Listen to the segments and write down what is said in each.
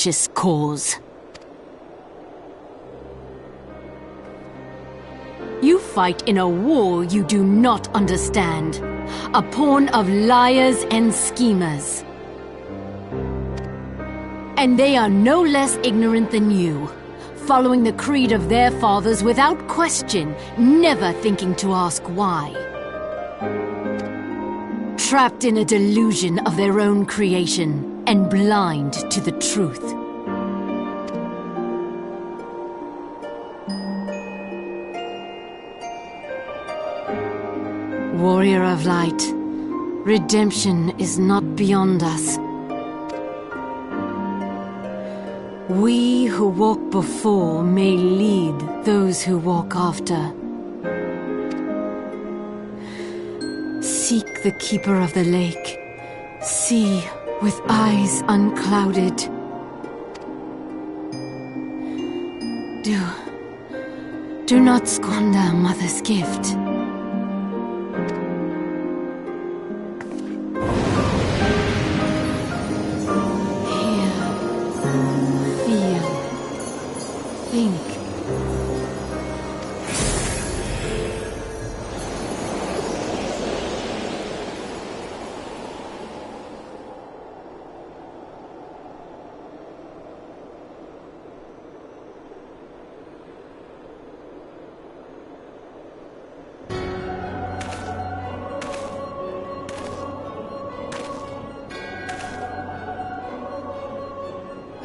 righteous cause. You fight in a war you do not understand, a pawn of liars and schemers. And they are no less ignorant than you, following the creed of their fathers without question, never thinking to ask why. Trapped in a delusion of their own creation, and blind to the truth. Warrior of Light, redemption is not beyond us. We who walk before may lead those who walk after. Seek the Keeper of the Lake. See with eyes unclouded. Do not squander Mother's gift.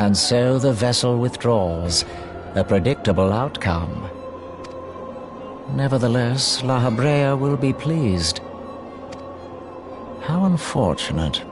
And so the vessel withdraws, a predictable outcome. Nevertheless, La Habrea will be pleased. How unfortunate.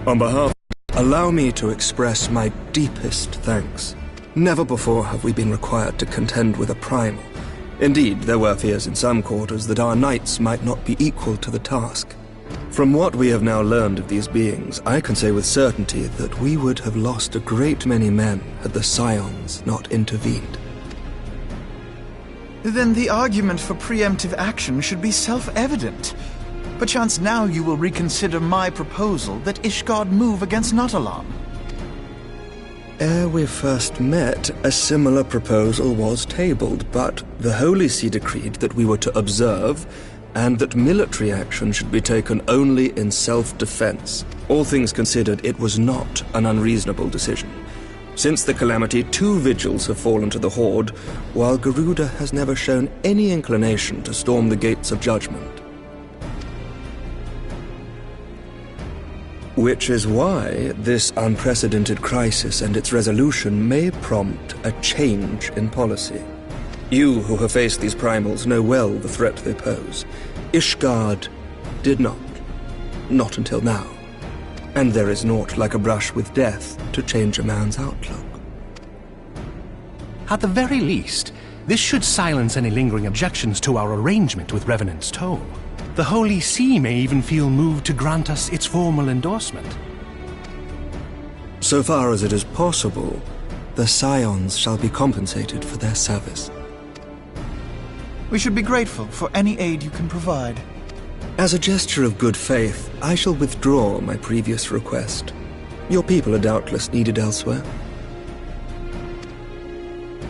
On behalf, allow me to express my deepest thanks. Never before have we been required to contend with a primal. Indeed, there were fears in some quarters that our knights might not be equal to the task. From what we have now learned of these beings, I can say with certainty that we would have lost a great many men had the Scions not intervened. Then the argument for preemptive action should be self-evident. Perchance now you will reconsider my proposal that Ishgard move against Natalan. Ere we first met, a similar proposal was tabled, but the Holy See decreed that we were to observe, and that military action should be taken only in self-defense. All things considered, it was not an unreasonable decision. Since the calamity, 2 vigils have fallen to the Horde, while Garuda has never shown any inclination to storm the gates of judgment. Which is why this unprecedented crisis and its resolution may prompt a change in policy. You who have faced these primals know well the threat they pose. Ishgard did not. Not until now. And there is naught like a brush with death to change a man's outlook. At the very least, this should silence any lingering objections to our arrangement with Revenant's Toll. The Holy See may even feel moved to grant us its formal endorsement. So far as it is possible, the Scions shall be compensated for their service. We should be grateful for any aid you can provide. As a gesture of good faith, I shall withdraw my previous request. Your people are doubtless needed elsewhere.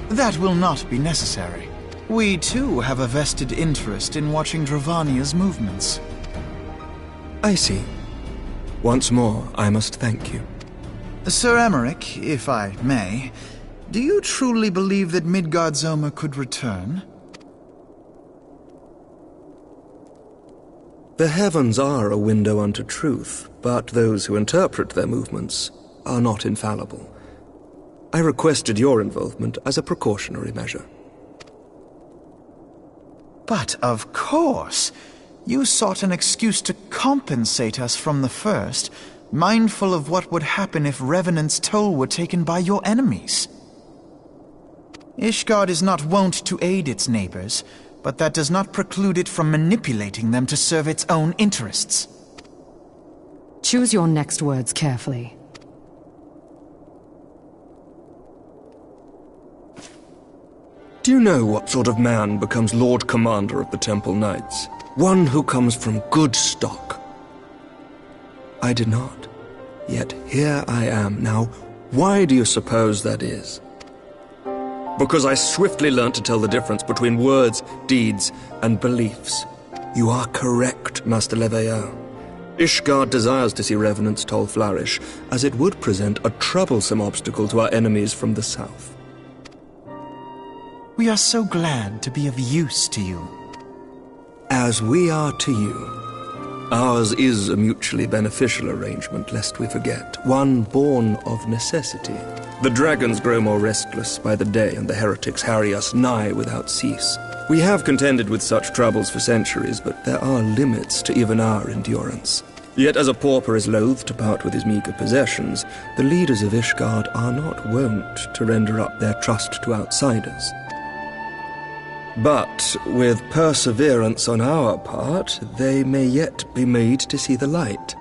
That will not be necessary. We too have a vested interest in watching Dravania's movements. I see. Once more, I must thank you. Sir Emmerich, if I may, do you truly believe that Midgard-Zoma could return? The heavens are a window unto truth, but those who interpret their movements are not infallible. I requested your involvement as a precautionary measure. But of course, you sought an excuse to compensate us from the first, mindful of what would happen if Revenant's Toll were taken by your enemies. Ishgard is not wont to aid its neighbors, but that does not preclude it from manipulating them to serve its own interests. Choose your next words carefully. Do you know what sort of man becomes Lord Commander of the Temple Knights? One who comes from good stock. I did not. Yet here I am now. Why do you suppose that is? Because I swiftly learnt to tell the difference between words, deeds, and beliefs. You are correct, Master Leveilleur. Ishgard desires to see Revenant's Toll flourish, as it would present a troublesome obstacle to our enemies from the south. We are so glad to be of use to you. As we are to you. Ours is a mutually beneficial arrangement, lest we forget, one born of necessity. The dragons grow more restless by the day, and the heretics harry us nigh without cease. We have contended with such troubles for centuries, but there are limits to even our endurance. Yet as a pauper is loath to part with his meager possessions, the leaders of Ishgard are not wont to render up their trust to outsiders. But with perseverance on our part, they may yet be made to see the light.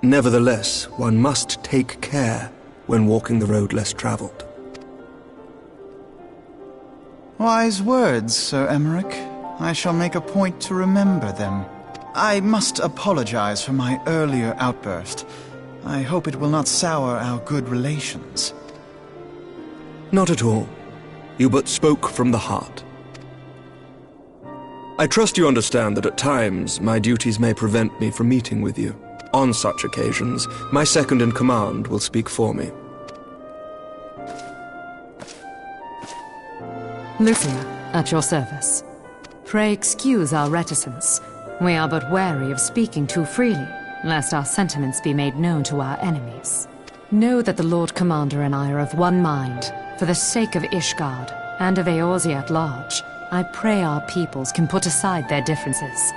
Nevertheless, one must take care when walking the road less traveled. Wise words, Sir Emmerich. I shall make a point to remember them. I must apologize for my earlier outburst. I hope it will not sour our good relations. Not at all. You but spoke from the heart. I trust you understand that at times my duties may prevent me from meeting with you. On such occasions, my second-in-command will speak for me. Lucia, at your service. Pray excuse our reticence. We are but wary of speaking too freely, lest our sentiments be made known to our enemies. Know that the Lord Commander and I are of one mind. For the sake of Ishgard, and of Eorzea at large, I pray our peoples can put aside their differences.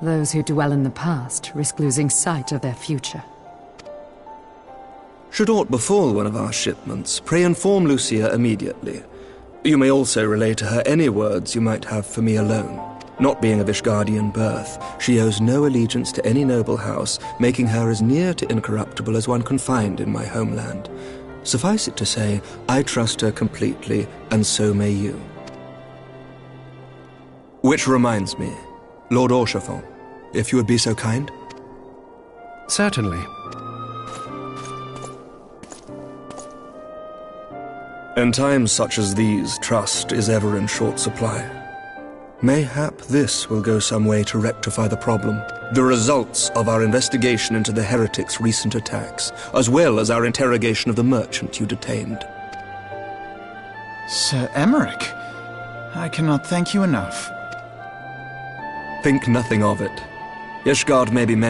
Those who dwell in the past risk losing sight of their future. Should aught befall one of our shipments, pray inform Lucia immediately. You may also relay to her any words you might have for me alone. Not being of Ishgardian birth, she owes no allegiance to any noble house, making her as near to incorruptible as one can find in my homeland. Suffice it to say, I trust her completely, and so may you. Which reminds me, Lord Orchefort, if you would be so kind? Certainly. In times such as these, trust is ever in short supply. Mayhap this will go some way to rectify the problem. The results of our investigation into the heretics' recent attacks, as well as our interrogation of the merchant you detained. Sir Emmerich, I cannot thank you enough. Think nothing of it. Ishgard may be meant